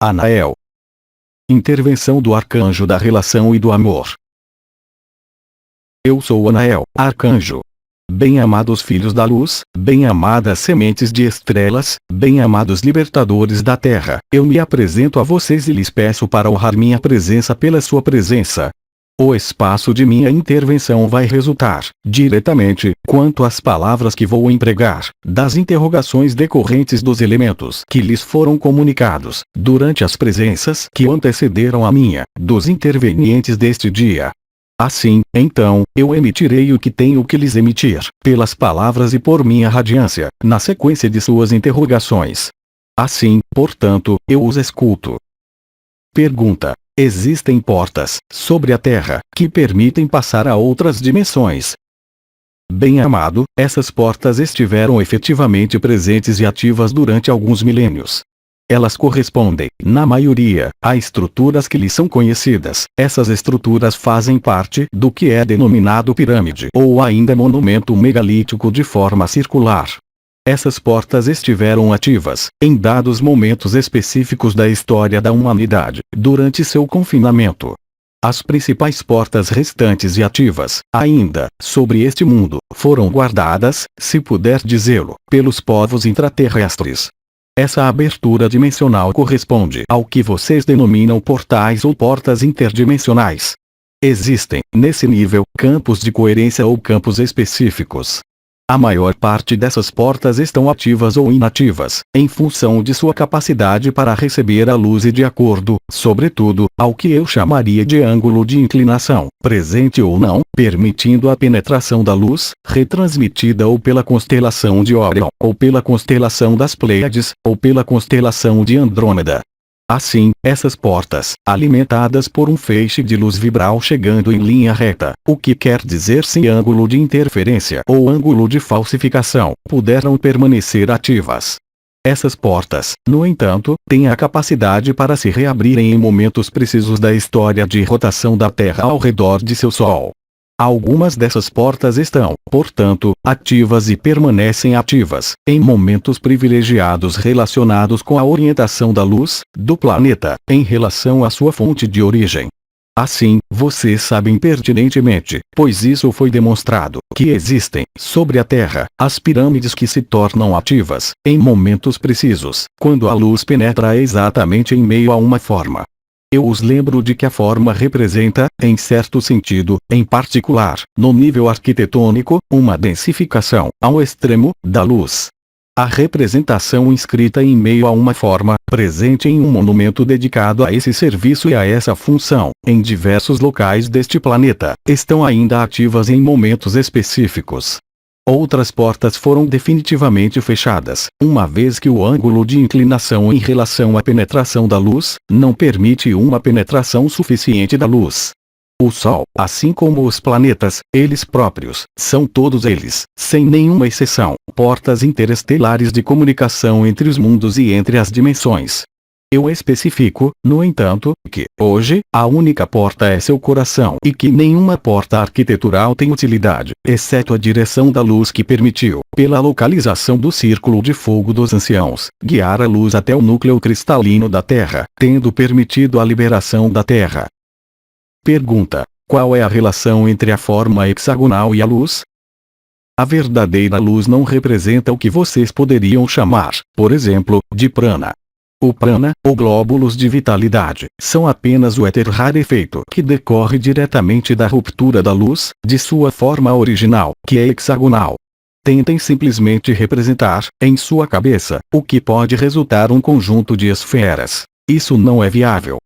Anael. Intervenção do arcanjo da relação e do amor. Eu sou Anael, arcanjo. Bem-amados filhos da luz, bem-amadas sementes de estrelas, bem-amados libertadores da terra, eu me apresento a vocês e lhes peço para honrar minha presença pela sua presença. O espaço de minha intervenção vai resultar, diretamente, quanto às palavras que vou empregar, das interrogações decorrentes dos elementos que lhes foram comunicados, durante as presenças que antecederam a minha, dos intervenientes deste dia. Assim, então, eu emitirei o que tenho que lhes emitir, pelas palavras e por minha radiância, na sequência de suas interrogações. Assim, portanto, eu os escuto. Pergunta: existem portas, sobre a Terra, que permitem passar a outras dimensões? Bem-amado, essas portas estiveram efetivamente presentes e ativas durante alguns milênios. Elas correspondem, na maioria, a estruturas que lhes são conhecidas. Essas estruturas fazem parte do que é denominado pirâmide ou ainda monumento megalítico de forma circular. Essas portas estiveram ativas, em dados momentos específicos da história da humanidade, durante seu confinamento. As principais portas restantes e ativas, ainda, sobre este mundo, foram guardadas, se puder dizê-lo, pelos povos intraterrestres. Essa abertura dimensional corresponde ao que vocês denominam portais ou portas interdimensionais. Existem, nesse nível, campos de coerência ou campos específicos. A maior parte dessas portas estão ativas ou inativas, em função de sua capacidade para receber a luz e de acordo, sobretudo, ao que eu chamaria de ângulo de inclinação, presente ou não, permitindo a penetração da luz, retransmitida ou pela constelação de Órion, ou pela constelação das Pleiades, ou pela constelação de Andrômeda. Assim, essas portas, alimentadas por um feixe de luz vibral chegando em linha reta, o que quer dizer sem ângulo de interferência ou ângulo de falsificação, puderam permanecer ativas. Essas portas, no entanto, têm a capacidade para se reabrirem em momentos precisos da história de rotação da Terra ao redor de seu Sol. Algumas dessas portas estão, portanto, ativas e permanecem ativas, em momentos privilegiados relacionados com a orientação da luz, do planeta, em relação à sua fonte de origem. Assim, vocês sabem pertinentemente, pois isso foi demonstrado, que existem, sobre a Terra, as pirâmides que se tornam ativas, em momentos precisos, quando a luz penetra exatamente em meio a uma forma. Eu os lembro de que a forma representa, em certo sentido, em particular, no nível arquitetônico, uma densificação, ao extremo, da luz. A representação inscrita em meio a uma forma, presente em um monumento dedicado a esse serviço e a essa função, em diversos locais deste planeta, estão ainda ativas em momentos específicos. Outras portas foram definitivamente fechadas, uma vez que o ângulo de inclinação em relação à penetração da luz, não permite uma penetração suficiente da luz. O Sol, assim como os planetas, eles próprios, são todos eles, sem nenhuma exceção, portas interestelares de comunicação entre os mundos e entre as dimensões. Eu especifico, no entanto, que, hoje, a única porta é seu coração e que nenhuma porta arquitetural tem utilidade, exceto a direção da luz que permitiu, pela localização do círculo de fogo dos anciãos, guiar a luz até o núcleo cristalino da Terra, tendo permitido a liberação da Terra. Pergunta: qual é a relação entre a forma hexagonal e a luz? A verdadeira luz não representa o que vocês poderiam chamar, por exemplo, de prana. O prana, ou glóbulos de vitalidade, são apenas o éter rarefeito que decorre diretamente da ruptura da luz, de sua forma original, que é hexagonal. Tentem simplesmente representar, em sua cabeça, o que pode resultar um conjunto de esferas. Isso não é viável.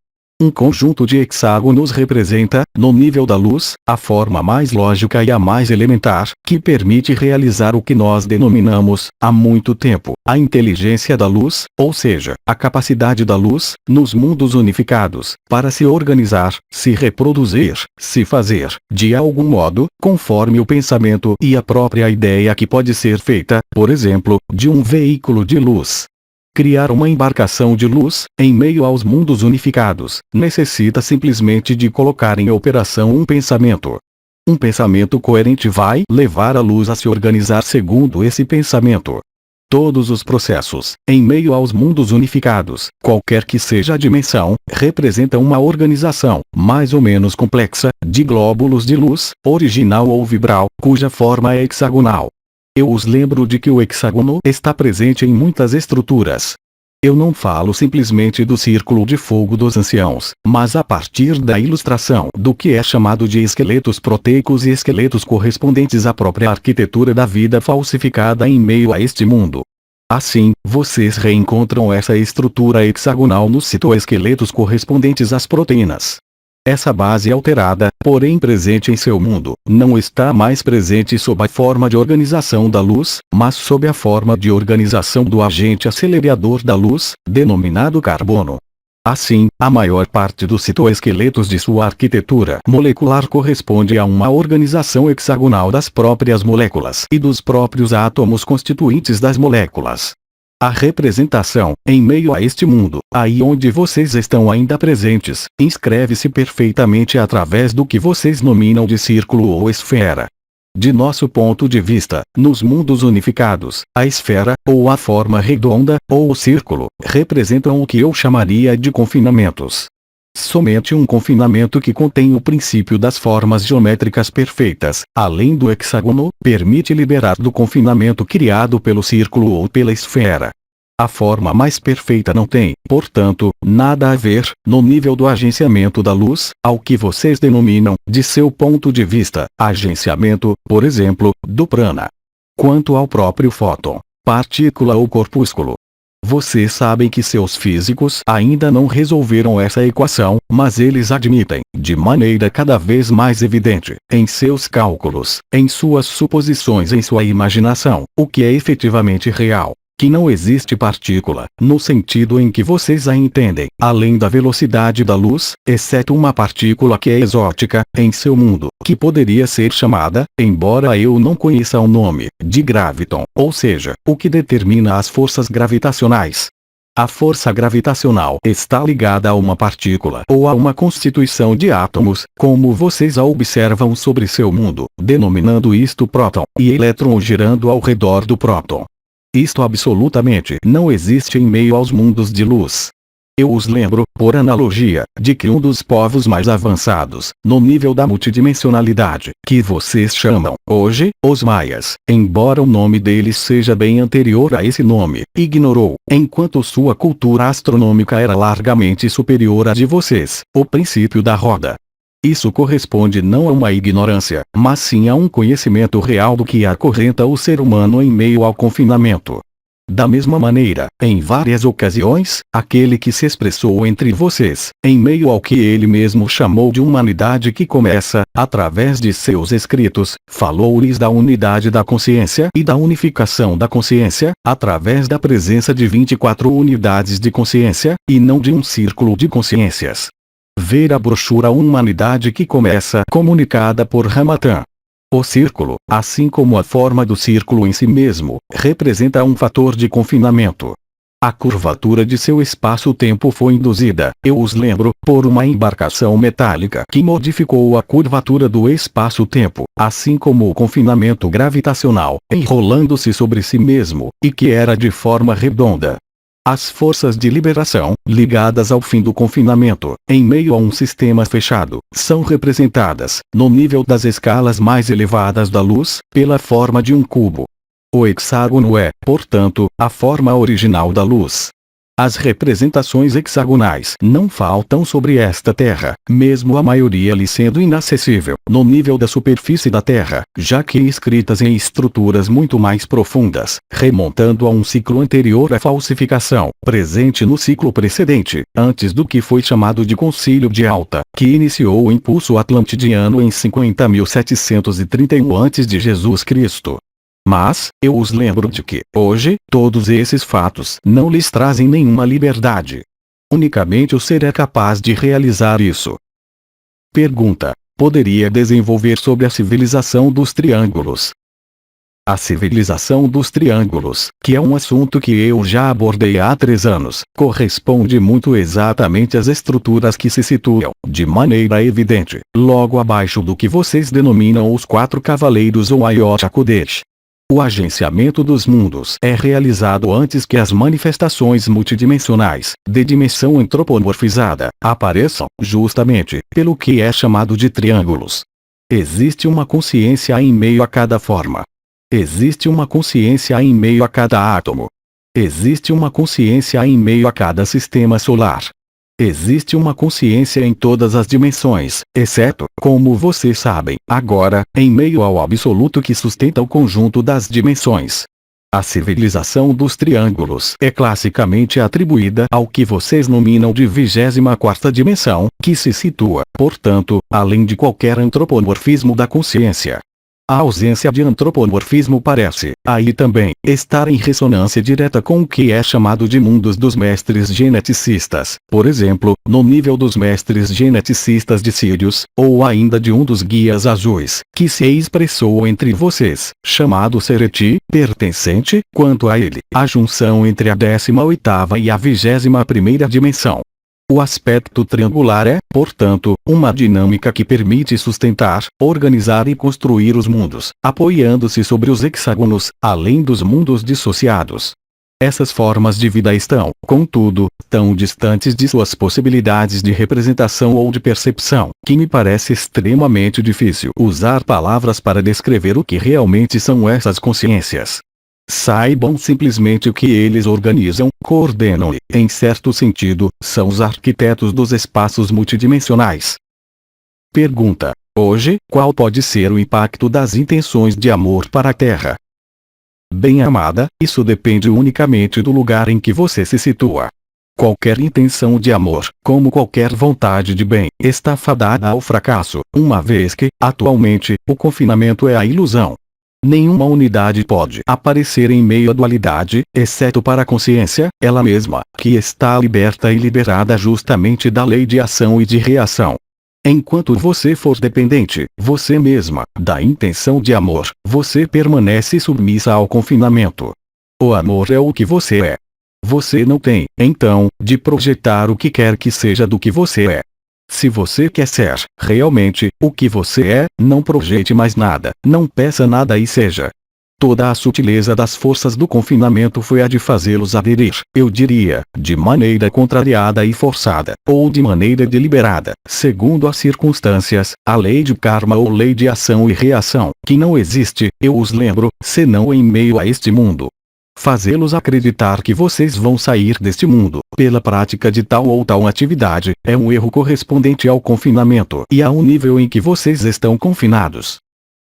Um conjunto de hexágonos representa, no nível da luz, a forma mais lógica e a mais elementar, que permite realizar o que nós denominamos, há muito tempo, a inteligência da luz, ou seja, a capacidade da luz, nos mundos unificados, para se organizar, se reproduzir, se fazer, de algum modo, conforme o pensamento e a própria ideia que pode ser feita, por exemplo, de um veículo de luz. Criar uma embarcação de luz, em meio aos mundos unificados, necessita simplesmente de colocar em operação um pensamento. Um pensamento coerente vai levar a luz a se organizar segundo esse pensamento. todos os processos, em meio aos mundos unificados, qualquer que seja a dimensão, representa uma organização, mais ou menos complexa, de glóbulos de luz, original ou vibral, cuja forma é hexagonal. Eu os lembro de que o hexágono está presente em muitas estruturas. Eu não falo simplesmente do círculo de fogo dos anciãos, mas a partir da ilustração do que é chamado de esqueletos proteicos e esqueletos correspondentes à própria arquitetura da vida falsificada em meio a este mundo. Assim, vocês reencontram essa estrutura hexagonal nos citoesqueletos correspondentes às proteínas. Essa base alterada, porém presente em seu mundo, não está mais presente sob a forma de organização da luz, mas sob a forma de organização do agente acelerador da luz, denominado carbono. Assim, a maior parte dos citoesqueletos de sua arquitetura molecular corresponde a uma organização hexagonal das próprias moléculas e dos próprios átomos constituintes das moléculas. A representação, em meio a este mundo, aí onde vocês estão ainda presentes, inscreve-se perfeitamente através do que vocês nominam de círculo ou esfera. De nosso ponto de vista, nos mundos unificados, a esfera, ou a forma redonda, ou o círculo, representam o que eu chamaria de confinamentos. Somente um confinamento que contém o princípio das formas geométricas perfeitas, além do hexágono, permite liberar do confinamento criado pelo círculo ou pela esfera. A forma mais perfeita não tem, portanto, nada a ver, no nível do agenciamento da luz, ao que vocês denominam, de seu ponto de vista, agenciamento, por exemplo, do prana. Quanto ao próprio fóton, partícula ou corpúsculo, vocês sabem que seus físicos ainda não resolveram essa equação, mas eles admitem, de maneira cada vez mais evidente, em seus cálculos, em suas suposições, em sua imaginação, o que é efetivamente real. Que não existe partícula, no sentido em que vocês a entendem, além da velocidade da luz, exceto uma partícula que é exótica, em seu mundo, que poderia ser chamada, embora eu não conheça o nome, de graviton, ou seja, o que determina as forças gravitacionais. A força gravitacional está ligada a uma partícula ou a uma constituição de átomos, como vocês a observam sobre seu mundo, denominando isto próton, e elétron girando ao redor do próton. Isto absolutamente não existe em meio aos mundos de luz. Eu os lembro, por analogia, de que um dos povos mais avançados, no nível da multidimensionalidade, que vocês chamam, hoje, os maias, embora o nome deles seja bem anterior a esse nome, ignorou, enquanto sua cultura astronômica era largamente superior à de vocês, o princípio da roda. Isso corresponde não a uma ignorância, mas sim a um conhecimento real do que acorrenta o ser humano em meio ao confinamento. Da mesma maneira, em várias ocasiões, aquele que se expressou entre vocês, em meio ao que ele mesmo chamou de humanidade que começa, através de seus escritos, falou-lhes da unidade da consciência e da unificação da consciência, através da presença de 24 unidades de consciência, e não de um círculo de consciências. Ver a brochura Humanidade que começa, comunicada por Ramatan. O círculo, assim como a forma do círculo em si mesmo, representa um fator de confinamento. A curvatura de seu espaço-tempo foi induzida, eu os lembro, por uma embarcação metálica que modificou a curvatura do espaço-tempo, assim como o confinamento gravitacional, enrolando-se sobre si mesmo, e que era de forma redonda. As forças de liberação, ligadas ao fim do confinamento, em meio a um sistema fechado, são representadas, no nível das escalas mais elevadas da luz, pela forma de um cubo. O hexágono é, portanto, a forma original da luz. As representações hexagonais não faltam sobre esta Terra, mesmo a maioria lhe sendo inacessível, no nível da superfície da Terra, já que escritas em estruturas muito mais profundas, remontando a um ciclo anterior à falsificação, presente no ciclo precedente, antes do que foi chamado de Concílio de Alta, que iniciou o impulso atlantidiano em 50.731 a.C. Mas, eu os lembro de que, hoje, todos esses fatos não lhes trazem nenhuma liberdade. Unicamente o ser é capaz de realizar isso. Pergunta: poderia desenvolver sobre a civilização dos triângulos? A civilização dos triângulos, que é um assunto que eu já abordei há 3 anos, corresponde muito exatamente às estruturas que se situam, de maneira evidente, logo abaixo do que vocês denominam os 4 cavaleiros ou Ayot HaKodesh. O agenciamento dos mundos é realizado antes que as manifestações multidimensionais, de dimensão antropomorfizada, apareçam, justamente, pelo que é chamado de triângulos. Existe uma consciência em meio a cada forma. Existe uma consciência em meio a cada átomo. Existe uma consciência em meio a cada sistema solar. Existe uma consciência em todas as dimensões, exceto, como vocês sabem, agora, em meio ao absoluto que sustenta o conjunto das dimensões. A civilização dos triângulos é classicamente atribuída ao que vocês nominam de 24ª dimensão, que se situa, portanto, além de qualquer antropomorfismo da consciência. A ausência de antropomorfismo parece, aí também, estar em ressonância direta com o que é chamado de mundos dos mestres geneticistas, por exemplo, no nível dos mestres geneticistas de Sírios, ou ainda de um dos guias azuis, que se expressou entre vocês, chamado Sereti, pertencente, quanto a ele, à junção entre a 18ª e a 21ª dimensão. O aspecto triangular é, portanto, uma dinâmica que permite sustentar, organizar e construir os mundos, apoiando-se sobre os hexágonos, além dos mundos dissociados. Essas formas de vida estão, contudo, tão distantes de suas possibilidades de representação ou de percepção, que me parece extremamente difícil usar palavras para descrever o que realmente são essas consciências. Saibam simplesmente que eles organizam, coordenam e, em certo sentido, são os arquitetos dos espaços multidimensionais. Pergunta: hoje, qual pode ser o impacto das intenções de amor para a Terra? Bem-amada, isso depende unicamente do lugar em que você se situa. Qualquer intenção de amor, como qualquer vontade de bem, está fadada ao fracasso, uma vez que, atualmente, o confinamento é a ilusão. Nenhuma unidade pode aparecer em meio à dualidade, exceto para a consciência, ela mesma, que está liberta e liberada justamente da lei de ação e de reação. Enquanto você for dependente, você mesma, da intenção de amor, você permanece submissa ao confinamento. O amor é o que você é. Você não tem, então, de projetar o que quer que seja do que você é. Se você quer ser, realmente, o que você é, não projete mais nada, não peça nada e seja. Toda a sutileza das forças do confinamento foi a de fazê-los aderir, eu diria, de maneira contrariada e forçada, ou de maneira deliberada, segundo as circunstâncias, a lei de karma ou lei de ação e reação, que não existe, eu os lembro, senão em meio a este mundo. Fazê-los acreditar que vocês vão sair deste mundo, pela prática de tal ou tal atividade, é um erro correspondente ao confinamento e ao nível em que vocês estão confinados.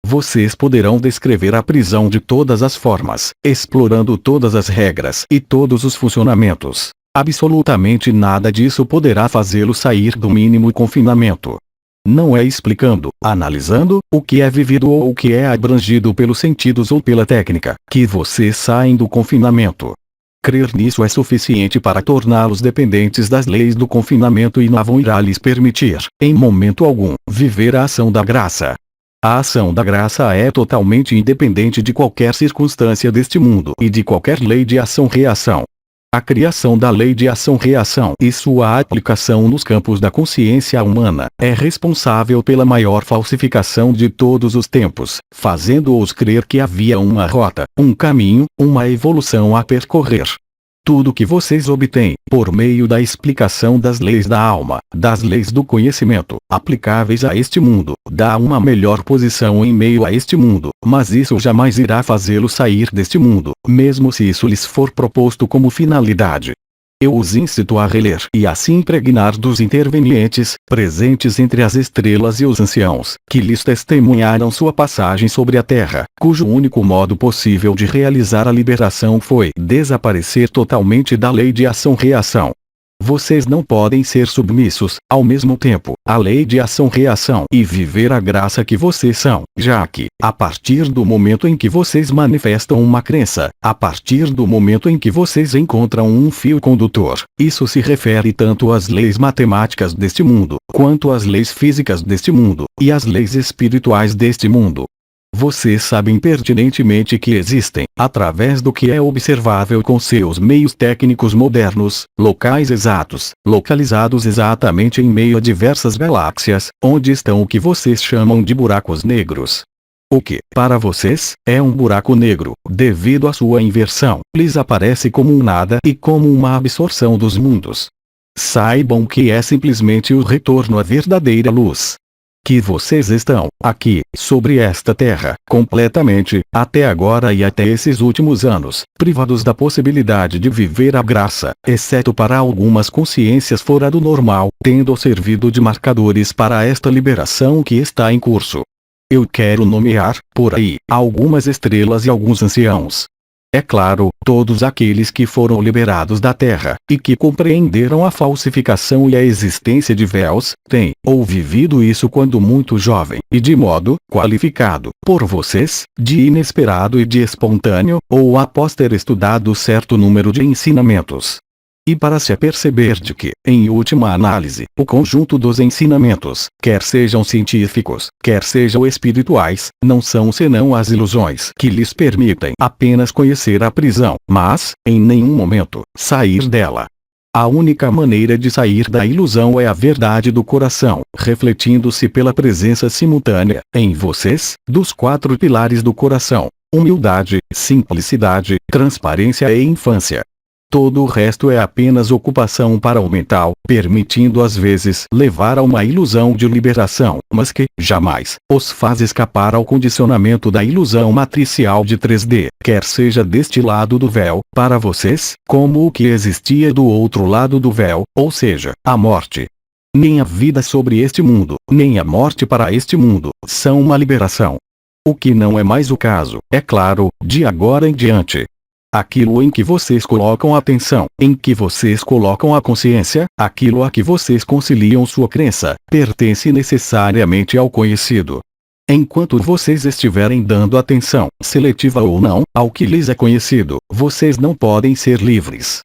Vocês poderão descrever a prisão de todas as formas, explorando todas as regras e todos os funcionamentos. Absolutamente nada disso poderá fazê-lo sair do mínimo confinamento. Não é explicando, analisando, o que é vivido ou o que é abrangido pelos sentidos ou pela técnica, que vocês saem do confinamento. Crer nisso é suficiente para torná-los dependentes das leis do confinamento e não irá lhes permitir, em momento algum, viver a ação da graça. A ação da graça é totalmente independente de qualquer circunstância deste mundo e de qualquer lei de ação-reação. A criação da lei de ação-reação e sua aplicação nos campos da consciência humana é responsável pela maior falsificação de todos os tempos, fazendo-os crer que havia uma rota, um caminho, uma evolução a percorrer. Tudo que vocês obtêm, por meio da explicação das leis da alma, das leis do conhecimento, aplicáveis a este mundo, dá uma melhor posição em meio a este mundo, mas isso jamais irá fazê-lo sair deste mundo, mesmo se isso lhes for proposto como finalidade. Eu os incito a reler e a se impregnar dos intervenientes, presentes entre as estrelas e os anciãos, que lhes testemunharam sua passagem sobre a terra, cujo único modo possível de realizar a liberação foi desaparecer totalmente da lei de ação-reação. Vocês não podem ser submissos, ao mesmo tempo, à lei de ação-reação e viver a graça que vocês são, já que, a partir do momento em que vocês manifestam uma crença, a partir do momento em que vocês encontram um fio condutor, isso se refere tanto às leis matemáticas deste mundo, quanto às leis físicas deste mundo, e às leis espirituais deste mundo. Vocês sabem pertinentemente que existem, através do que é observável com seus meios técnicos modernos, locais exatos, localizados exatamente em meio a diversas galáxias, onde estão o que vocês chamam de buracos negros. O que, para vocês, é um buraco negro, devido à sua inversão, lhes aparece como um nada e como uma absorção dos mundos. Saibam que é simplesmente o retorno à verdadeira luz. Que vocês estão, aqui, sobre esta terra, completamente, até agora e até esses últimos anos, privados da possibilidade de viver a graça, exceto para algumas consciências fora do normal, tendo servido de marcadores para esta liberação que está em curso. Eu quero nomear, por aí, algumas estrelas e alguns anciãos. É claro, todos aqueles que foram liberados da Terra, e que compreenderam a falsificação e a existência de véus, têm, ou vivido isso quando muito jovem, e de modo, qualificado, por vocês, de inesperado e de espontâneo, ou após ter estudado certo número de ensinamentos. E para se aperceber de que, em última análise, o conjunto dos ensinamentos, quer sejam científicos, quer sejam espirituais, não são senão as ilusões que lhes permitem apenas conhecer a prisão, mas, em nenhum momento, sair dela. A única maneira de sair da ilusão é a verdade do coração, refletindo-se pela presença simultânea, em vocês, dos 4 pilares do coração: humildade, simplicidade, transparência e infância. Todo o resto é apenas ocupação para o mental, permitindo às vezes levar a uma ilusão de liberação, mas que, jamais, os faz escapar ao condicionamento da ilusão matricial de 3D, quer seja deste lado do véu, para vocês, como o que existia do outro lado do véu, ou seja, a morte. Nem a vida sobre este mundo, nem a morte para este mundo, são uma liberação. O que não é mais o caso, é claro, de agora em diante. Aquilo em que vocês colocam a atenção, em que vocês colocam a consciência, aquilo a que vocês conciliam sua crença, pertence necessariamente ao conhecido. Enquanto vocês estiverem dando atenção, seletiva ou não, ao que lhes é conhecido, vocês não podem ser livres.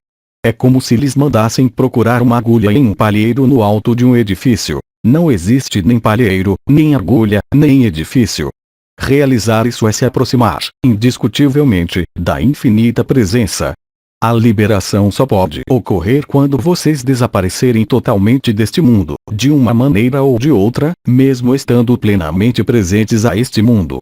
É como se lhes mandassem procurar uma agulha em um palheiro no alto de um edifício. Não existe nem palheiro, nem agulha, nem edifício. Realizar isso é se aproximar, indiscutivelmente, da infinita presença. A liberação só pode ocorrer quando vocês desaparecerem totalmente deste mundo, de uma maneira ou de outra, mesmo estando plenamente presentes a este mundo.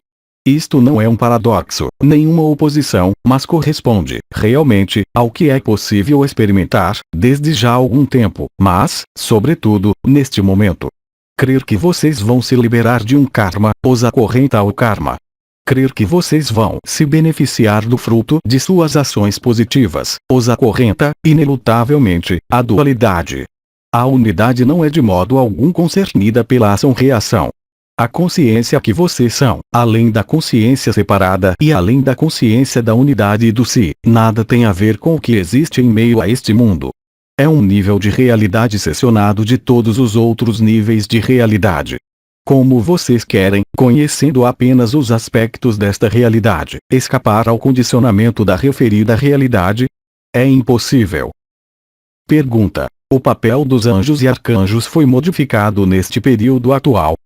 Isto não é um paradoxo, nenhuma oposição, mas corresponde, realmente, ao que é possível experimentar, desde já há algum tempo, mas, sobretudo, neste momento. Crer que vocês vão se liberar de um karma, os acorrenta ao karma. Crer que vocês vão se beneficiar do fruto de suas ações positivas, os acorrenta, inelutavelmente, à dualidade. A unidade não é de modo algum concernida pela ação-reação. A consciência que vocês são, além da consciência separada e além da consciência da unidade e do si, nada tem a ver com o que existe em meio a este mundo. É um nível de realidade secionado de todos os outros níveis de realidade. Como vocês querem, conhecendo apenas os aspectos desta realidade, escapar ao condicionamento da referida realidade? É impossível. Pergunta: o papel dos anjos e arcanjos foi modificado neste período atual?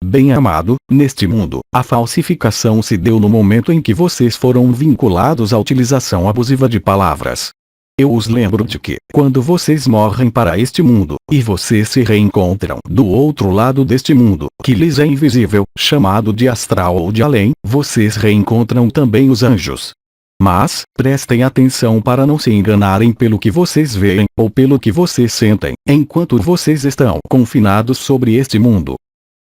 Bem-amado, neste mundo, a falsificação se deu no momento em que vocês foram vinculados à utilização abusiva de palavras. Eu os lembro de que, quando vocês morrem para este mundo, e vocês se reencontram do outro lado deste mundo, que lhes é invisível, chamado de astral ou de além, vocês reencontram também os anjos. Mas, prestem atenção para não se enganarem pelo que vocês veem, ou pelo que vocês sentem, enquanto vocês estão confinados sobre este mundo.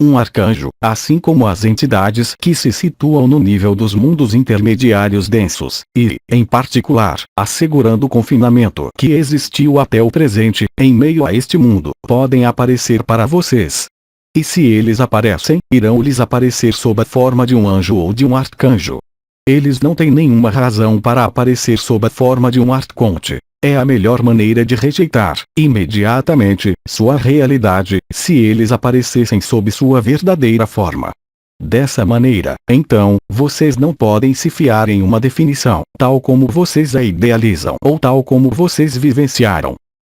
Um arcanjo, assim como as entidades que se situam no nível dos mundos intermediários densos, e, em particular, assegurando o confinamento que existiu até o presente, em meio a este mundo, podem aparecer para vocês. E se eles aparecem, irão lhes aparecer sob a forma de um anjo ou de um arcanjo. Eles não têm nenhuma razão para aparecer sob a forma de um arconte. É a melhor maneira de rejeitar, imediatamente, sua realidade, se eles aparecessem sob sua verdadeira forma. Dessa maneira, então, vocês não podem se fiar em uma definição, tal como vocês a idealizam ou tal como vocês vivenciaram.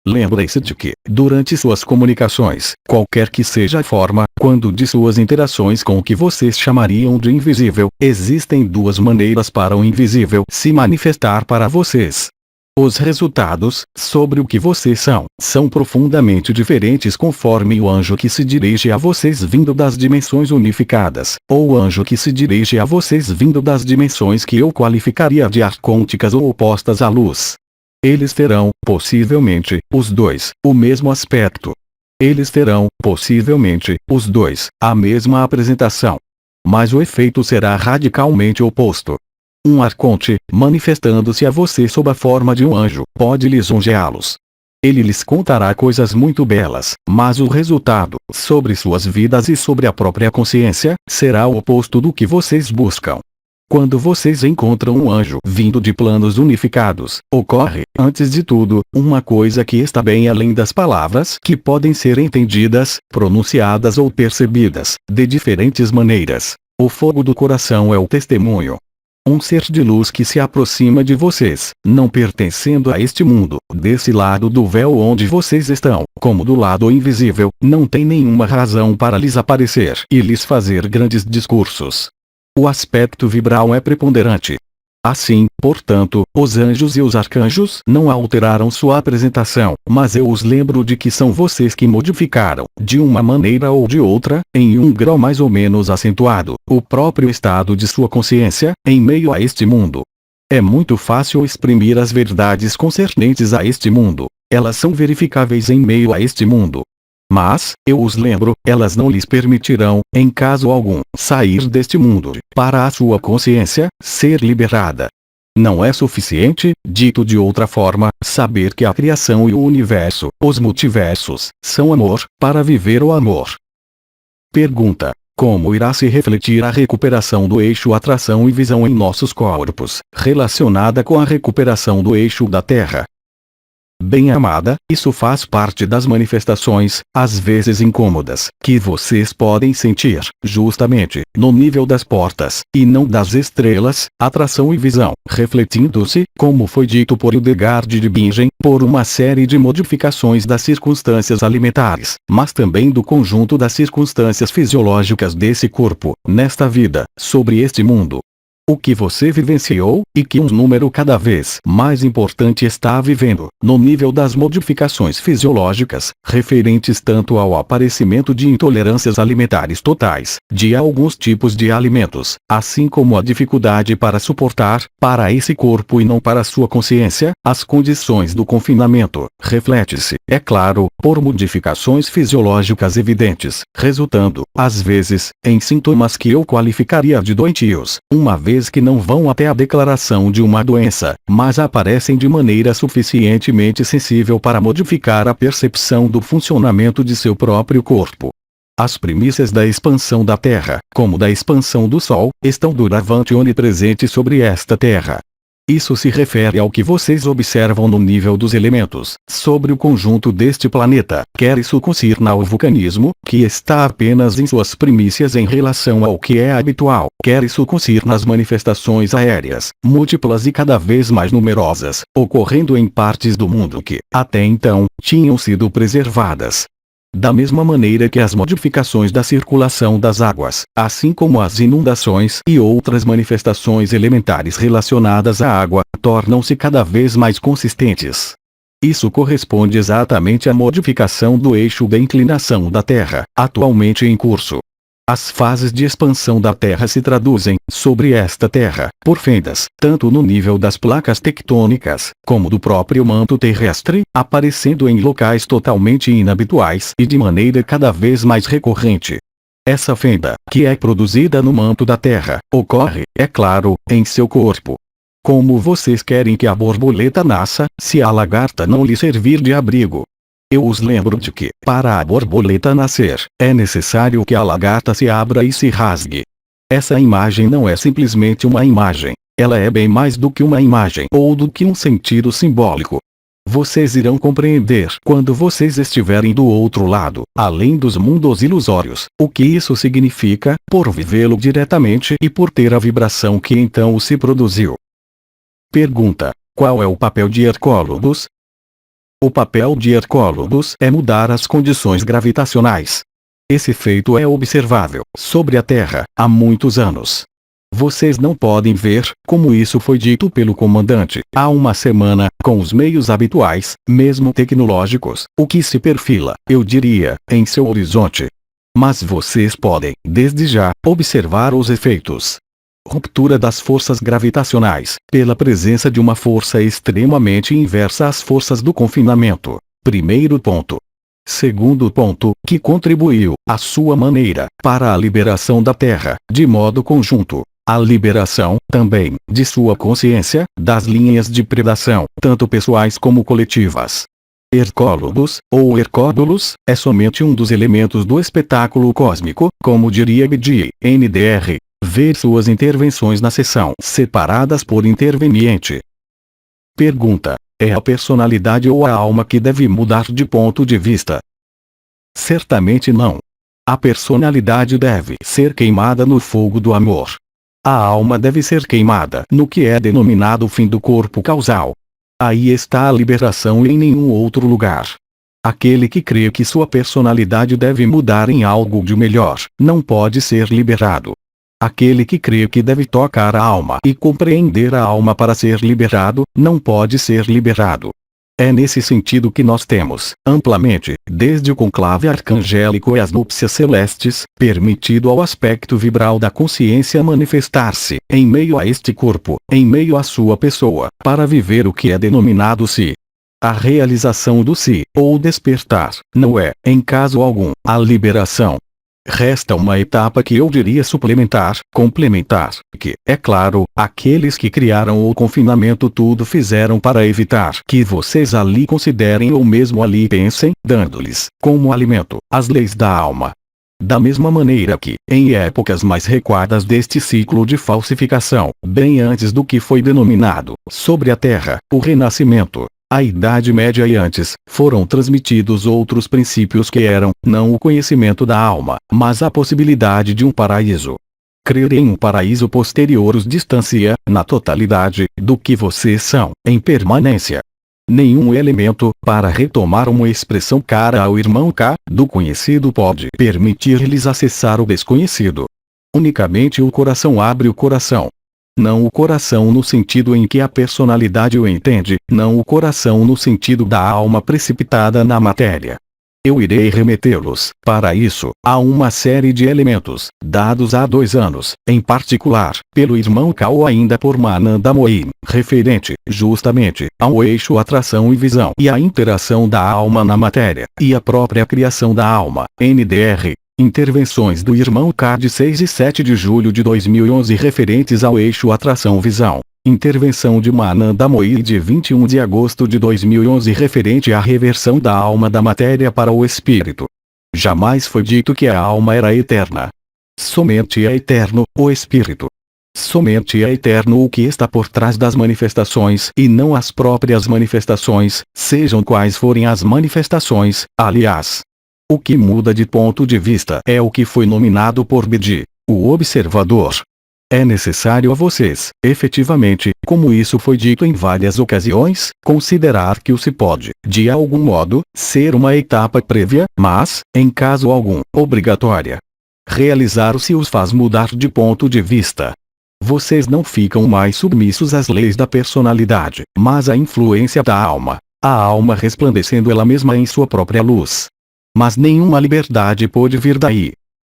Lembrem-se de que, durante suas comunicações, qualquer que seja a forma, quando de suas interações com o que vocês chamariam de invisível, existem duas maneiras para o invisível se manifestar para vocês. Os resultados, sobre o que vocês são profundamente diferentes conforme o anjo que se dirige a vocês vindo das dimensões unificadas, ou o anjo que se dirige a vocês vindo das dimensões que eu qualificaria de arcônticas ou opostas à luz. Eles terão, possivelmente, os dois, o mesmo aspecto. Eles terão, possivelmente, os dois, a mesma apresentação. Mas o efeito será radicalmente oposto. Um arconte, manifestando-se a você sob a forma de um anjo, pode lisonjeá-los. Ele lhes contará coisas muito belas, mas o resultado, sobre suas vidas e sobre a própria consciência, será o oposto do que vocês buscam. Quando vocês encontram um anjo vindo de planos unificados, ocorre, antes de tudo, uma coisa que está bem além das palavras que podem ser entendidas, pronunciadas ou percebidas, de diferentes maneiras. O fogo do coração é o testemunho. Um ser de luz que se aproxima de vocês, não pertencendo a este mundo, desse lado do véu onde vocês estão, como do lado invisível, não tem nenhuma razão para lhes aparecer e lhes fazer grandes discursos. O aspecto vibral é preponderante. Assim, portanto, os anjos e os arcanjos não alteraram sua apresentação, mas eu os lembro de que são vocês que modificaram, de uma maneira ou de outra, em um grau mais ou menos acentuado, o próprio estado de sua consciência, em meio a este mundo. É muito fácil exprimir as verdades concernentes a este mundo. Elas são verificáveis em meio a este mundo. Mas, eu os lembro, elas não lhes permitirão, em caso algum, sair deste mundo, para a sua consciência, ser liberada. Não é suficiente, dito de outra forma, saber que a criação e o universo, os multiversos, são amor, para viver o amor. Pergunta: como irá se refletir a recuperação do eixo atração e visão em nossos corpos, relacionada com a recuperação do eixo da Terra? Bem-amada, isso faz parte das manifestações, às vezes incômodas, que vocês podem sentir, justamente, no nível das portas, e não das estrelas, atração e visão, refletindo-se, como foi dito por Hildegard de Bingen, por uma série de modificações das circunstâncias alimentares, mas também do conjunto das circunstâncias fisiológicas desse corpo, nesta vida, sobre este mundo. O que você vivenciou, e que um número cada vez mais importante está vivendo, no nível das modificações fisiológicas, referentes tanto ao aparecimento de intolerâncias alimentares totais, de alguns tipos de alimentos, assim como a dificuldade para suportar, para esse corpo e não para sua consciência, as condições do confinamento, reflete-se, é claro, por modificações fisiológicas evidentes, resultando, às vezes, em sintomas que eu qualificaria de doentios, uma vez que não vão até a declaração de uma doença, mas aparecem de maneira suficientemente sensível para modificar a percepção do funcionamento de seu próprio corpo. As primícias da expansão da Terra, como da expansão do Sol, estão doravante onipresentes sobre esta Terra. Isso se refere ao que vocês observam no nível dos elementos, sobre o conjunto deste planeta, quer isso concirna ao vulcanismo, que está apenas em suas primícias em relação ao que é habitual, quer isso concirna as manifestações aéreas, múltiplas e cada vez mais numerosas, ocorrendo em partes do mundo que, até então, tinham sido preservadas. Da mesma maneira que as modificações da circulação das águas, assim como as inundações e outras manifestações elementares relacionadas à água, tornam-se cada vez mais consistentes. Isso corresponde exatamente à modificação do eixo da inclinação da Terra, atualmente em curso. As fases de expansão da Terra se traduzem, sobre esta Terra, por fendas, tanto no nível das placas tectônicas, como do próprio manto terrestre, aparecendo em locais totalmente inabituais e de maneira cada vez mais recorrente. Essa fenda, que é produzida no manto da Terra, ocorre, é claro, em seu corpo. Como vocês querem que a borboleta nasça, se a lagarta não lhe servir de abrigo? Eu os lembro de que, para a borboleta nascer, é necessário que a lagarta se abra e se rasgue. Essa imagem não é simplesmente uma imagem. Ela é bem mais do que uma imagem ou do que um sentido simbólico. Vocês irão compreender quando vocês estiverem do outro lado, além dos mundos ilusórios, o que isso significa, por vivê-lo diretamente e por ter a vibração que então o se produziu. Pergunta: qual é o papel de Hercólogos? O papel de Hercólogos é mudar as condições gravitacionais. Esse feito é observável, sobre a Terra, há muitos anos. Vocês não podem ver, como isso foi dito pelo comandante, há uma semana, com os meios habituais, mesmo tecnológicos, o que se perfila, eu diria, em seu horizonte. Mas vocês podem, desde já, observar os efeitos. Ruptura das forças gravitacionais, pela presença de uma força extremamente inversa às forças do confinamento. Primeiro ponto. Segundo ponto, que contribuiu, à sua maneira, para a liberação da Terra, de modo conjunto. A liberação, também, de sua consciência, das linhas de predação, tanto pessoais como coletivas. Hercólogos, ou Hercóbulos, é somente um dos elementos do espetáculo cósmico, como diria BD, NDR. Ver suas intervenções na sessão separadas por interveniente. Pergunta: é a personalidade ou a alma que deve mudar de ponto de vista? Certamente não. A personalidade deve ser queimada no fogo do amor. A alma deve ser queimada no que é denominado o fim do corpo causal. Aí está a liberação e em nenhum outro lugar. Aquele que crê que sua personalidade deve mudar em algo de melhor, não pode ser liberado. Aquele que crê que deve tocar a alma e compreender a alma para ser liberado, não pode ser liberado. É nesse sentido que nós temos, amplamente, desde o conclave arcangélico e as núpcias celestes, permitido ao aspecto vibral da consciência manifestar-se, em meio a este corpo, em meio à sua pessoa, para viver o que é denominado si. A realização do si, ou despertar, não é, em caso algum, a liberação. Resta uma etapa que eu diria suplementar, complementar, que, é claro, aqueles que criaram o confinamento tudo fizeram para evitar que vocês ali considerem ou mesmo ali pensem, dando-lhes, como alimento, as leis da alma. Da mesma maneira que, em épocas mais recuadas deste ciclo de falsificação, bem antes do que foi denominado, sobre a Terra, o Renascimento, a Idade Média e antes, foram transmitidos outros princípios que eram, não o conhecimento da alma, mas a possibilidade de um paraíso. Crer em um paraíso posterior os distancia, na totalidade, do que vocês são, em permanência. Nenhum elemento, para retomar uma expressão cara ao irmão K, do conhecido pode permitir-lhes acessar o desconhecido. Unicamente o coração abre o coração. Não o coração no sentido em que a personalidade o entende, não o coração no sentido da alma precipitada na matéria. Eu irei remetê-los, para isso, a uma série de elementos, dados há 2 anos, em particular, pelo irmão Kao ainda por Mananda Moin, referente, justamente, ao eixo atração e visão e a interação da alma na matéria, e a própria criação da alma, NDR. Intervenções do irmão K de 6 e 7 de julho de 2011 referentes ao eixo atração-visão. Intervenção de Mananda Mohi de 21 de agosto de 2011 referente à reversão da alma da matéria para o espírito. Jamais foi dito que a alma era eterna. Somente é eterno, o espírito. Somente é eterno o que está por trás das manifestações e não as próprias manifestações, sejam quais forem as manifestações, aliás. O que muda de ponto de vista é o que foi nominado por BD, o observador. É necessário a vocês, efetivamente, como isso foi dito em várias ocasiões, considerar que o se pode, de algum modo, ser uma etapa prévia, mas, em caso algum, obrigatória. Realizar o se os faz mudar de ponto de vista. Vocês não ficam mais submissos às leis da personalidade, mas à influência da alma, a alma resplandecendo ela mesma em sua própria luz. Mas nenhuma liberdade pode vir daí.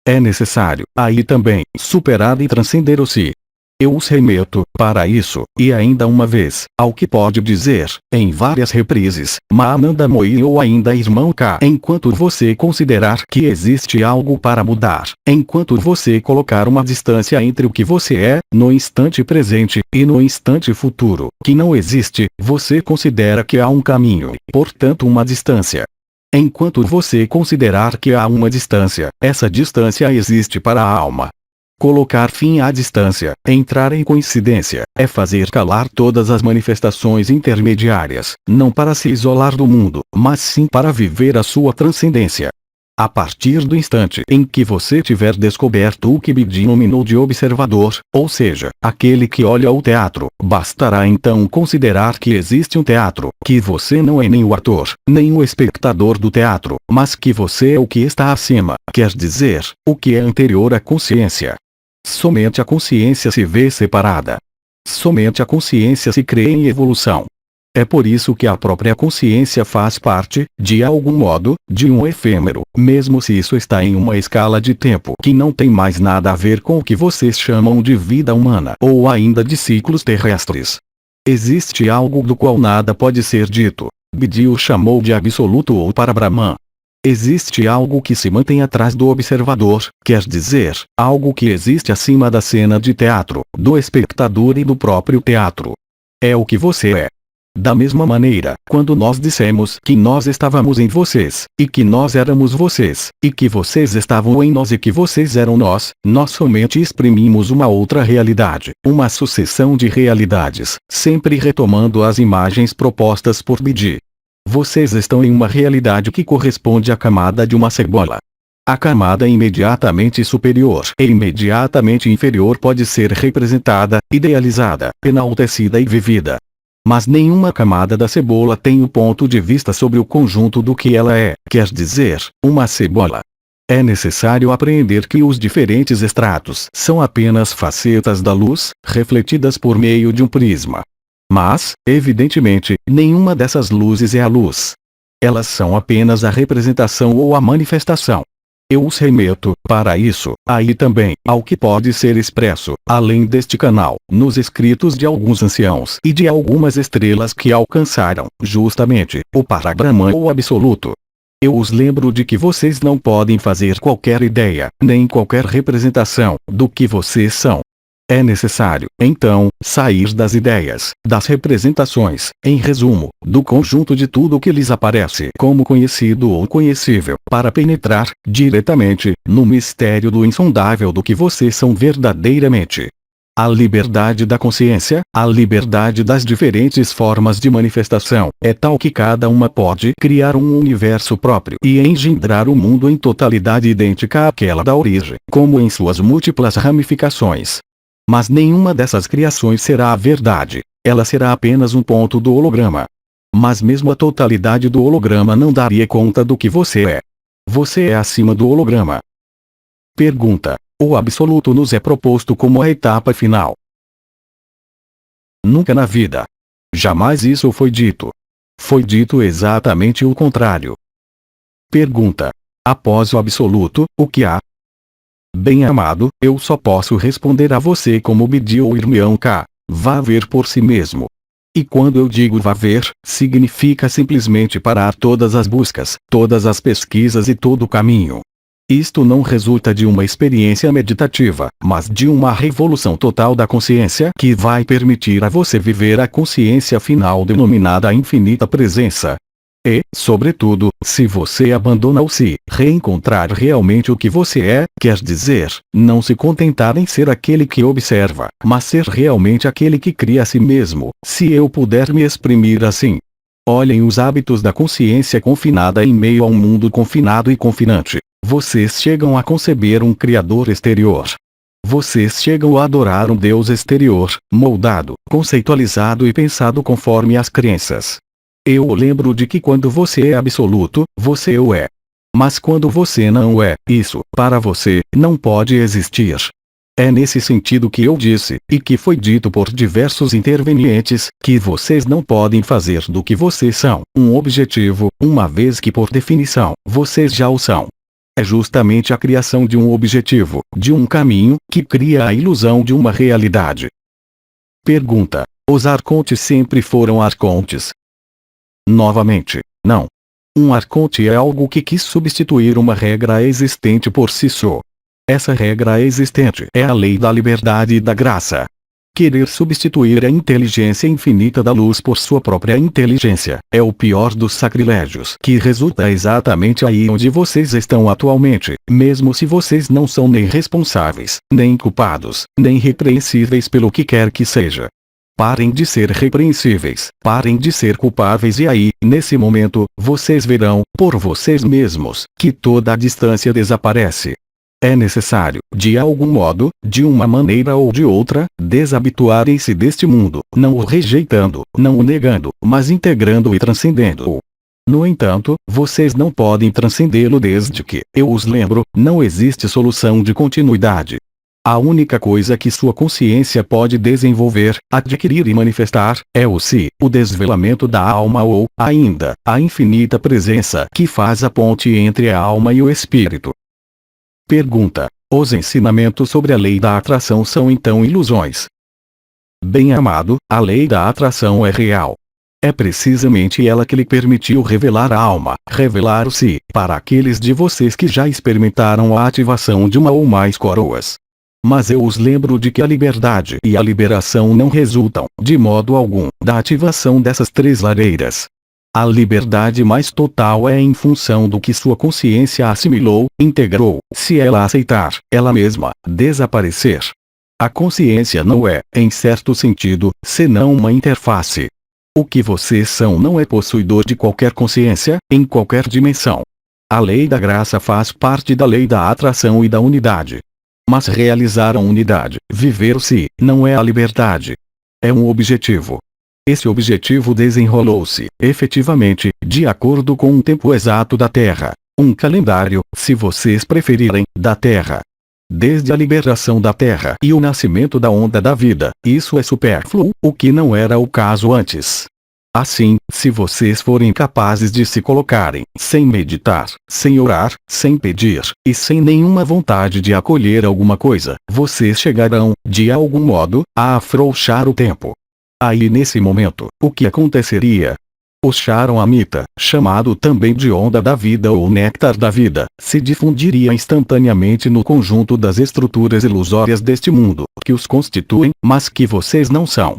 É necessário, aí também, superar e transcender o si. Eu os remeto, para isso, e ainda uma vez, ao que pode dizer, em várias reprises, Mananda Mohi ou ainda irmão K. Enquanto você considerar que existe algo para mudar, enquanto você colocar uma distância entre o que você é, no instante presente, e no instante futuro, que não existe, você considera que há um caminho, portanto uma distância. Enquanto você considerar que há uma distância, essa distância existe para a alma. Colocar fim à distância, entrar em coincidência, é fazer calar todas as manifestações intermediárias, não para se isolar do mundo, mas sim para viver a sua transcendência. A partir do instante em que você tiver descoberto o que BD nominou de observador, ou seja, aquele que olha o teatro, bastará então considerar que existe um teatro, que você não é nem o ator, nem o espectador do teatro, mas que você é o que está acima, quer dizer, o que é anterior à consciência. Somente a consciência se vê separada. Somente a consciência se crê em evolução. É por isso que a própria consciência faz parte, de algum modo, de um efêmero, mesmo se isso está em uma escala de tempo que não tem mais nada a ver com o que vocês chamam de vida humana ou ainda de ciclos terrestres. Existe algo do qual nada pode ser dito. Bidi o chamou de absoluto ou para Brahman. Existe algo que se mantém atrás do observador, quer dizer, algo que existe acima da cena de teatro, do espectador e do próprio teatro. É o que você é. Da mesma maneira, quando nós dissemos que nós estávamos em vocês, e que nós éramos vocês, e que vocês estavam em nós e que vocês eram nós, nós somente exprimimos uma outra realidade, uma sucessão de realidades, sempre retomando as imagens propostas por Bidi. Vocês estão em uma realidade que corresponde à camada de uma cebola. A camada imediatamente superior e imediatamente inferior pode ser representada, idealizada, enaltecida e vivida. Mas nenhuma camada da cebola tem o ponto de vista sobre o conjunto do que ela é, quer dizer, uma cebola. É necessário apreender que os diferentes estratos são apenas facetas da luz, refletidas por meio de um prisma. Mas, evidentemente, nenhuma dessas luzes é a luz. Elas são apenas a representação ou a manifestação. Eu os remeto, para isso, aí também, ao que pode ser expresso, além deste canal, nos escritos de alguns anciãos e de algumas estrelas que alcançaram, justamente, o Parabrahman ou Absoluto. Eu os lembro de que vocês não podem fazer qualquer ideia, nem qualquer representação, do que vocês são. É necessário, então, sair das ideias, das representações, em resumo, do conjunto de tudo o que lhes aparece como conhecido ou conhecível, para penetrar, diretamente, no mistério do insondável do que vocês são verdadeiramente. A liberdade da consciência, a liberdade das diferentes formas de manifestação, é tal que cada uma pode criar um universo próprio e engendrar o mundo em totalidade idêntica àquela da origem, como em suas múltiplas ramificações. Mas nenhuma dessas criações será a verdade, ela será apenas um ponto do holograma. Mas mesmo a totalidade do holograma não daria conta do que você é. Você é acima do holograma. Pergunta: o absoluto nos é proposto como a etapa final? Nunca na vida. Jamais isso foi dito. Foi dito exatamente o contrário. Pergunta: após o absoluto, o que há? Bem-amado, eu só posso responder a você como Bidi ou Irmão K. Vá ver por si mesmo. E quando eu digo vá ver, significa simplesmente parar todas as buscas, todas as pesquisas e todo o caminho. Isto não resulta de uma experiência meditativa, mas de uma revolução total da consciência que vai permitir a você viver a consciência final denominada a infinita presença. E, sobretudo, se você abandona o se reencontrar realmente o que você é, quer dizer, não se contentar em ser aquele que observa, mas ser realmente aquele que cria a si mesmo, se eu puder me exprimir assim. Olhem os hábitos da consciência confinada em meio a um mundo confinado e confinante. Vocês chegam a conceber um Criador exterior. Vocês chegam a adorar um Deus exterior, moldado, conceitualizado e pensado conforme as crenças. Eu o lembro de que quando você é absoluto, você o é. Mas quando você não é, isso, para você, não pode existir. É nesse sentido que eu disse, e que foi dito por diversos intervenientes, que vocês não podem fazer do que vocês são um objetivo, uma vez que por definição, vocês já o são. É justamente a criação de um objetivo, de um caminho, que cria a ilusão de uma realidade. Pergunta: os arcontes sempre foram arcontes? Novamente, não. Um arconte é algo que quis substituir uma regra existente por si só. Essa regra existente é a lei da liberdade e da graça. Querer substituir a inteligência infinita da luz por sua própria inteligência é o pior dos sacrilégios, que resulta exatamente aí onde vocês estão atualmente, mesmo se vocês não são nem responsáveis, nem culpados, nem repreensíveis pelo que quer que seja. Parem de ser repreensíveis, parem de ser culpáveis e aí, nesse momento, vocês verão, por vocês mesmos, que toda a distância desaparece. É necessário, de algum modo, de uma maneira ou de outra, desabituarem-se deste mundo, não o rejeitando, não o negando, mas integrando e transcendendo-o. No entanto, vocês não podem transcendê-lo desde que, eu os lembro, não existe solução de continuidade. A única coisa que sua consciência pode desenvolver, adquirir e manifestar, é o si, o desvelamento da alma ou, ainda, a infinita presença que faz a ponte entre a alma e o espírito. Pergunta: os ensinamentos sobre a lei da atração são então ilusões? Bem-amado, a lei da atração é real. É precisamente ela que lhe permitiu revelar a alma, revelar o si, para aqueles de vocês que já experimentaram a ativação de uma ou mais coroas. Mas eu os lembro de que a liberdade e a liberação não resultam, de modo algum, da ativação dessas três lareiras. A liberdade mais total é em função do que sua consciência assimilou, integrou, se ela aceitar, ela mesma, desaparecer. A consciência não é, em certo sentido, senão uma interface. O que vocês são não é possuidor de qualquer consciência, em qualquer dimensão. A lei da graça faz parte da lei da atração e da unidade. Mas realizar a unidade, viver o si, não é a liberdade. É um objetivo. Esse objetivo desenrolou-se, efetivamente, de acordo com um tempo exato da Terra. Um calendário, se vocês preferirem, da Terra. Desde a liberação da Terra e o nascimento da onda da vida, isso é supérfluo, o que não era o caso antes. Assim, se vocês forem capazes de se colocarem, sem meditar, sem orar, sem pedir, e sem nenhuma vontade de acolher alguma coisa, vocês chegarão, de algum modo, a afrouxar o tempo. Aí nesse momento, o que aconteceria? O Charan-Amrita, chamado também de onda da vida ou néctar da vida, se difundiria instantaneamente no conjunto das estruturas ilusórias deste mundo, que os constituem, mas que vocês não são.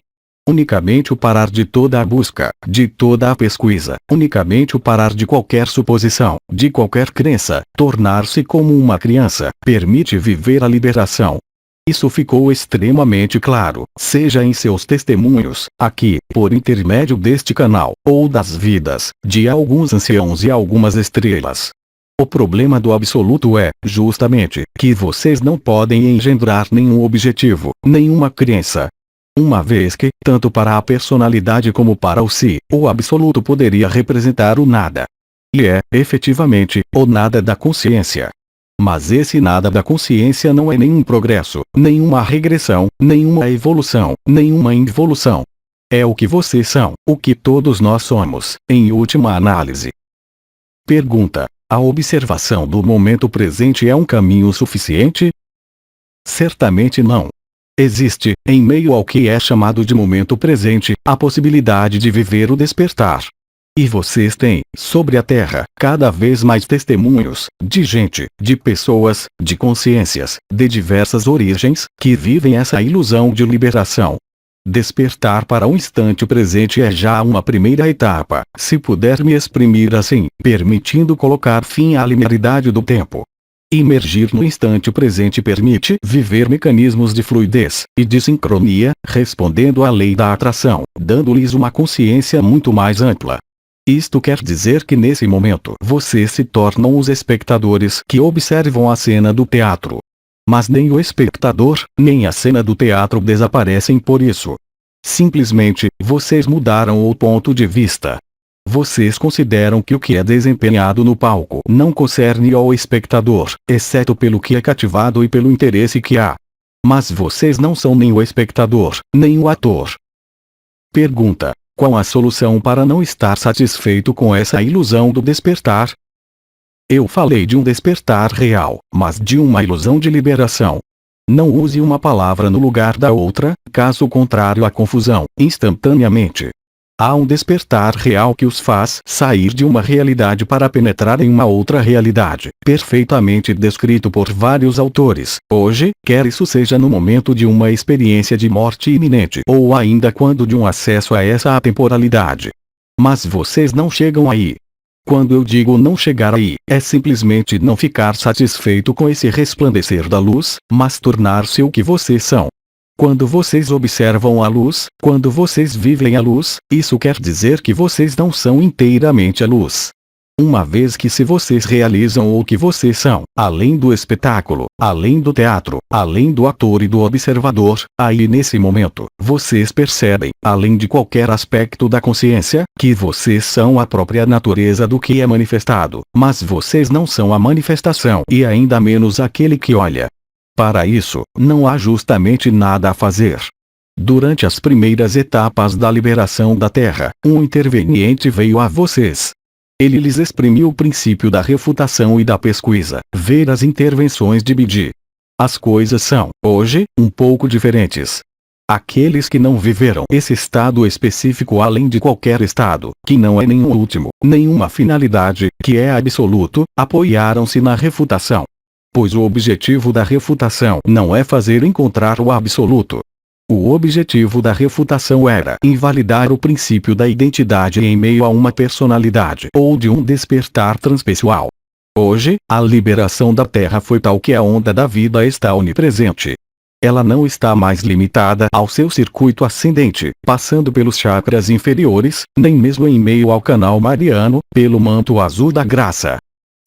Unicamente o parar de toda a busca, de toda a pesquisa, unicamente o parar de qualquer suposição, de qualquer crença, tornar-se como uma criança, permite viver a liberação. Isso ficou extremamente claro, seja em seus testemunhos, aqui, por intermédio deste canal, ou das vidas, de alguns anciãos e algumas estrelas. O problema do absoluto é, justamente, que vocês não podem engendrar nenhum objetivo, nenhuma crença. Uma vez que, tanto para a personalidade como para o si, o absoluto poderia representar o nada. E é, efetivamente, o nada da consciência. Mas esse nada da consciência não é nenhum progresso, nenhuma regressão, nenhuma evolução, nenhuma involução. É o que vocês são, o que todos nós somos, em última análise. Pergunta: a observação do momento presente é um caminho suficiente? Certamente não. Existe, em meio ao que é chamado de momento presente, a possibilidade de viver o despertar. E vocês têm, sobre a Terra, cada vez mais testemunhos, de gente, de pessoas, de consciências, de diversas origens, que vivem essa ilusão de liberação. Despertar para o instante presente é já uma primeira etapa, se puder me exprimir assim, permitindo colocar fim à linearidade do tempo. Imergir no instante presente permite viver mecanismos de fluidez e de sincronia, respondendo à lei da atração, dando-lhes uma consciência muito mais ampla. Isto quer dizer que nesse momento vocês se tornam os espectadores que observam a cena do teatro. Mas nem o espectador, nem a cena do teatro desaparecem por isso. Simplesmente, vocês mudaram o ponto de vista. Vocês consideram que o que é desempenhado no palco não concerne ao espectador, exceto pelo que é cativado e pelo interesse que há. Mas vocês não são nem o espectador, nem o ator. Pergunta: qual a solução para não estar satisfeito com essa ilusão do despertar? Eu falei de um despertar real, mas de uma ilusão de liberação. Não use uma palavra no lugar da outra, caso contrário há confusão, instantaneamente. Há um despertar real que os faz sair de uma realidade para penetrar em uma outra realidade, perfeitamente descrito por vários autores, hoje, quer isso seja no momento de uma experiência de morte iminente ou ainda quando de um acesso a essa atemporalidade. Mas vocês não chegam aí. Quando eu digo não chegar aí, é simplesmente não ficar satisfeito com esse resplandecer da luz, mas tornar-se o que vocês são. Quando vocês observam a luz, quando vocês vivem a luz, isso quer dizer que vocês não são inteiramente a luz. Uma vez que se vocês realizam o que vocês são, além do espetáculo, além do teatro, além do ator e do observador, aí nesse momento, vocês percebem, além de qualquer aspecto da consciência, que vocês são a própria natureza do que é manifestado, mas vocês não são a manifestação e ainda menos aquele que olha. Para isso, não há justamente nada a fazer. Durante as primeiras etapas da liberação da Terra, um interveniente veio a vocês. Ele lhes exprimiu o princípio da refutação e da pesquisa. Ver as intervenções de Bidi. As coisas são, hoje, um pouco diferentes. Aqueles que não viveram esse estado específico além de qualquer estado, que não é nenhum último, nenhuma finalidade, que é absoluto, apoiaram-se na refutação. Pois o objetivo da refutação não é fazer encontrar o absoluto. O objetivo da refutação era invalidar o princípio da identidade em meio a uma personalidade ou de um despertar transpessoal. Hoje, a liberação da Terra foi tal que a onda da vida está onipresente. Ela não está mais limitada ao seu circuito ascendente, passando pelos chakras inferiores, nem mesmo em meio ao canal mariano, pelo manto azul da graça.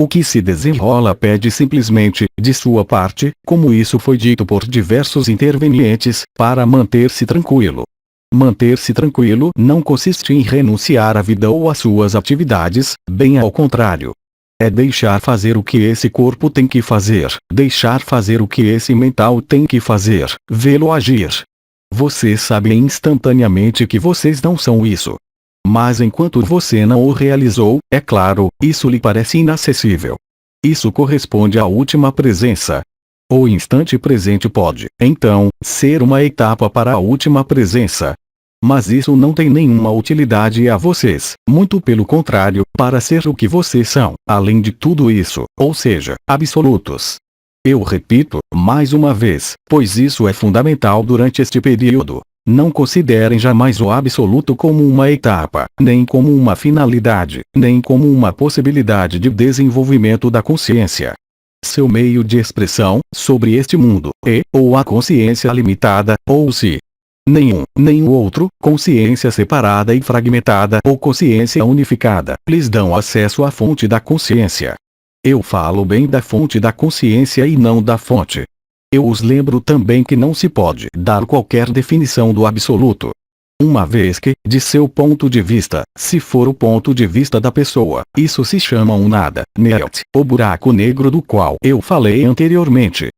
O que se desenrola pede simplesmente, de sua parte, como isso foi dito por diversos intervenientes, para manter-se tranquilo. Manter-se tranquilo não consiste em renunciar à vida ou às suas atividades, bem ao contrário. É deixar fazer o que esse corpo tem que fazer, deixar fazer o que esse mental tem que fazer, vê-lo agir. Vocês sabem instantaneamente que vocês não são isso. Mas enquanto você não o realizou, é claro, isso lhe parece inacessível. Isso corresponde à última presença. O instante presente pode, então, ser uma etapa para a última presença. Mas isso não tem nenhuma utilidade a vocês, muito pelo contrário, para ser o que vocês são, além de tudo isso, ou seja, absolutos. Eu repito, mais uma vez, pois isso é fundamental durante este período. Não considerem jamais o absoluto como uma etapa, nem como uma finalidade, nem como uma possibilidade de desenvolvimento da consciência. Seu meio de expressão, sobre este mundo, é, ou a consciência limitada, ou se nenhum outro, consciência separada e fragmentada ou consciência unificada, lhes dão acesso à fonte da consciência. Eu falo bem da fonte da consciência e não da fonte. Eu os lembro também que não se pode dar qualquer definição do absoluto. Uma vez que, de seu ponto de vista, se for o ponto de vista da pessoa, isso se chama um nada, nelt, o buraco negro do qual eu falei anteriormente.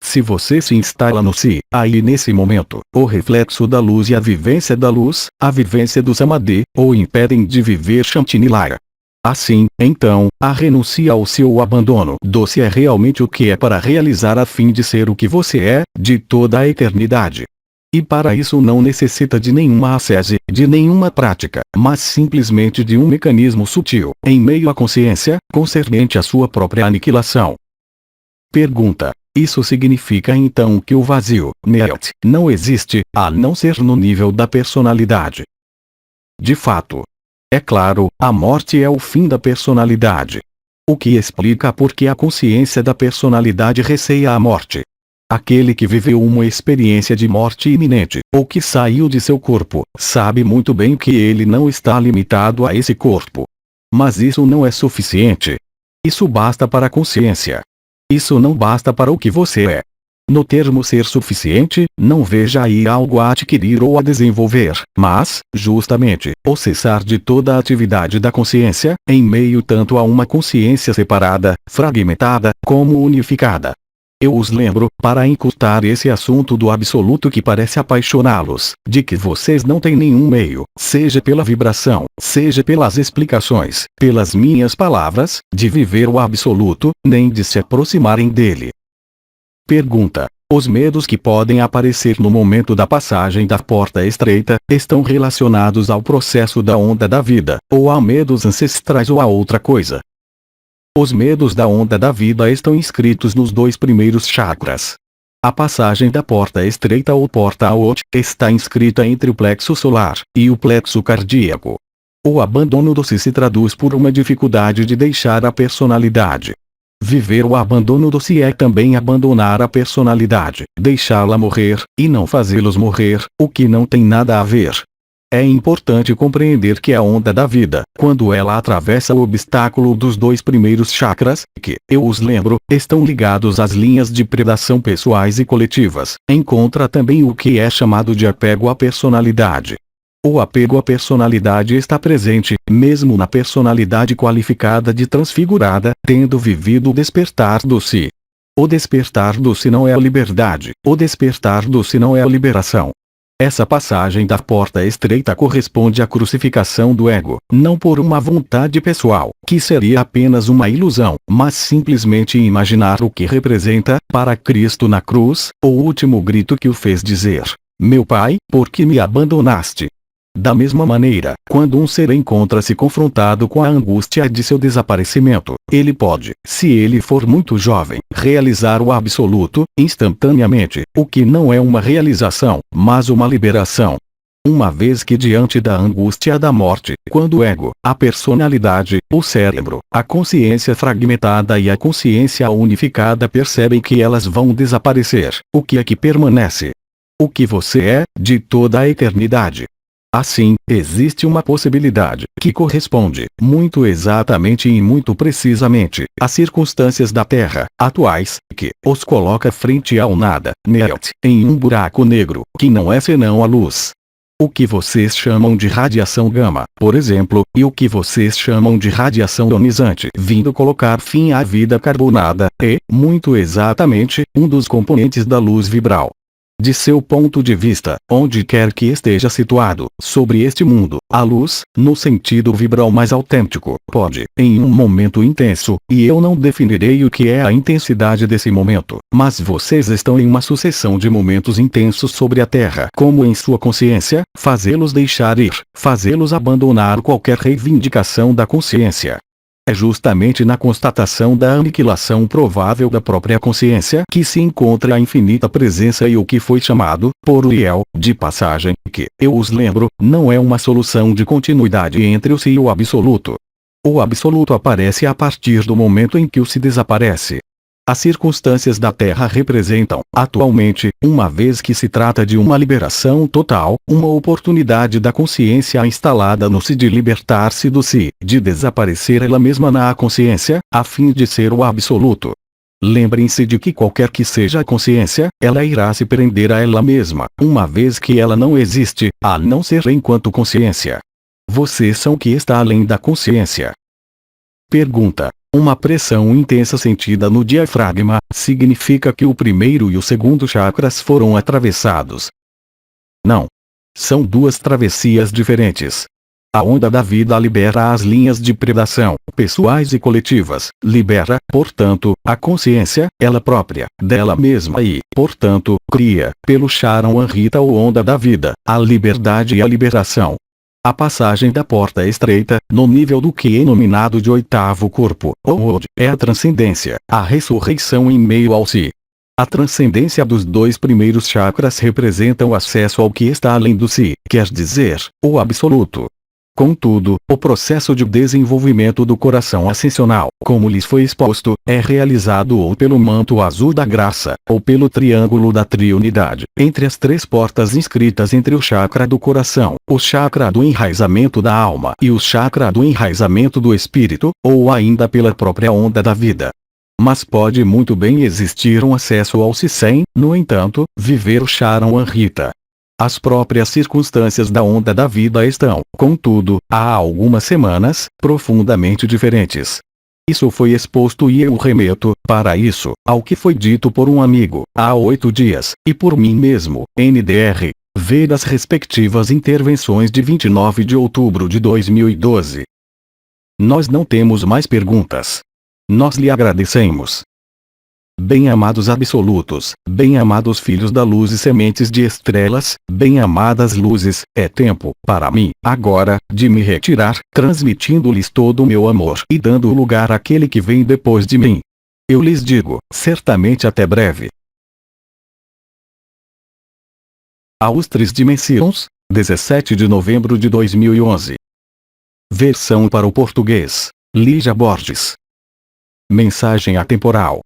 Se você se instala no si, aí nesse momento, o reflexo da luz e a vivência da luz, a vivência do samadhi, o impedem de viver Shantinilaya. Assim, então, a renuncia ao seu abandono doce é realmente o que é para realizar a fim de ser o que você é, de toda a eternidade. E para isso não necessita de nenhuma ascese, de nenhuma prática, mas simplesmente de um mecanismo sutil, em meio à consciência, concernente à sua própria aniquilação. Pergunta: isso significa então que o vazio, nelt, não existe, a não ser no nível da personalidade? De fato. É claro, a morte é o fim da personalidade. O que explica por que a consciência da personalidade receia a morte. Aquele que viveu uma experiência de morte iminente, ou que saiu de seu corpo, sabe muito bem que ele não está limitado a esse corpo. Mas isso não é suficiente. Isso basta para a consciência. Isso não basta para o que você é. No termo ser suficiente, não veja aí algo a adquirir ou a desenvolver, mas, justamente, o cessar de toda a atividade da consciência, em meio tanto a uma consciência separada, fragmentada, como unificada. Eu os lembro, para encurtar esse assunto do absoluto que parece apaixoná-los, de que vocês não têm nenhum meio, seja pela vibração, seja pelas explicações, pelas minhas palavras, de viver o absoluto, nem de se aproximarem dele. Pergunta: os medos que podem aparecer no momento da passagem da porta estreita, estão relacionados ao processo da onda da vida, ou a medos ancestrais ou a outra coisa? Os medos da onda da vida estão inscritos nos 2 primeiros chakras. A passagem da porta estreita ou porta Aot está inscrita entre o plexo solar e o plexo cardíaco. O abandono do si se traduz por uma dificuldade de deixar a personalidade. Viver o abandono do si é também abandonar a personalidade, deixá-la morrer, e não fazê-los morrer, o que não tem nada a ver. É importante compreender que a onda da vida, quando ela atravessa o obstáculo dos 2 primeiros chakras, que, eu os lembro, estão ligados às linhas de predação pessoais e coletivas, encontra também o que é chamado de apego à personalidade. O apego à personalidade está presente, mesmo na personalidade qualificada de transfigurada, tendo vivido o despertar do si. O despertar do si não é a liberdade, o despertar do si não é a liberação. Essa passagem da porta estreita corresponde à crucificação do ego, não por uma vontade pessoal, que seria apenas uma ilusão, mas simplesmente imaginar o que representa, para Cristo na cruz, o último grito que o fez dizer: meu Pai, por que me abandonaste? Da mesma maneira, quando um ser encontra-se confrontado com a angústia de seu desaparecimento, ele pode, se ele for muito jovem, realizar o absoluto, instantaneamente, o que não é uma realização, mas uma liberação. Uma vez que diante da angústia da morte, quando o ego, a personalidade, o cérebro, a consciência fragmentada e a consciência unificada percebem que elas vão desaparecer, o que é que permanece? O que você é, de toda a eternidade. Assim, existe uma possibilidade, que corresponde, muito exatamente e muito precisamente, às circunstâncias da Terra, atuais, que os coloca frente ao nada, neot, em um buraco negro, que não é senão a luz. O que vocês chamam de radiação gama, por exemplo, e o que vocês chamam de radiação ionizante, vindo colocar fim à vida carbonada, é, muito exatamente, um dos componentes da luz vibral. De seu ponto de vista, onde quer que esteja situado, sobre este mundo, a luz, no sentido vibral mais autêntico, pode, em um momento intenso, e eu não definirei o que é a intensidade desse momento, mas vocês estão em uma sucessão de momentos intensos sobre a Terra, como em sua consciência, fazê-los deixar ir, fazê-los abandonar qualquer reivindicação da consciência. É justamente na constatação da aniquilação provável da própria consciência que se encontra a infinita presença e o que foi chamado, por Uriel, de passagem, que, eu os lembro, não é uma solução de continuidade entre o si e o absoluto. O absoluto aparece a partir do momento em que o si desaparece. As circunstâncias da Terra representam, atualmente, uma vez que se trata de uma liberação total, uma oportunidade da consciência instalada no si de libertar-se do si, de desaparecer ela mesma na consciência, a fim de ser o absoluto. Lembrem-se de que qualquer que seja a consciência, ela irá se prender a ela mesma, uma vez que ela não existe, a não ser enquanto consciência. Vocês são o que está além da consciência. Pergunta. Uma pressão intensa sentida no diafragma, significa que o primeiro e o segundo chakras foram atravessados? Não. São duas travessias diferentes. A onda da vida libera as linhas de predação, pessoais e coletivas, libera, portanto, a consciência, ela própria, dela mesma e, portanto, cria, pelo Charan Rita ou onda da vida, a liberdade e a liberação. A passagem da porta estreita, no nível do que é nominado de oitavo corpo, ou Od, é a transcendência, a ressurreição em meio ao si. A transcendência dos dois primeiros chakras representa o acesso ao que está além do si, quer dizer, o absoluto. Contudo, o processo de desenvolvimento do coração ascensional, como lhes foi exposto, é realizado ou pelo manto azul da graça, ou pelo triângulo da triunidade, entre as três portas inscritas entre o chakra do coração, o chakra do enraizamento da alma e o chakra do enraizamento do espírito, ou ainda pela própria onda da vida. Mas pode muito bem existir um acesso ao si sem, no entanto, viver o Charan Rita. As próprias circunstâncias da onda da vida estão, contudo, há algumas semanas, profundamente diferentes. Isso foi exposto e eu remeto, para isso, ao que foi dito por um amigo, há 8 dias, e por mim mesmo, NDR. Vê das respectivas intervenções de 29 de outubro de 2012. Nós não temos mais perguntas. Nós lhe agradecemos. Bem-amados absolutos, bem-amados filhos da luz e sementes de estrelas, bem-amadas luzes, é tempo, para mim, agora, de me retirar, transmitindo-lhes todo o meu amor e dando lugar àquele que vem depois de mim. Eu lhes digo, certamente até breve. Aos 3 Dimensões, 17 de novembro de 2011. Versão para o português, Lígia Borges. Mensagem atemporal.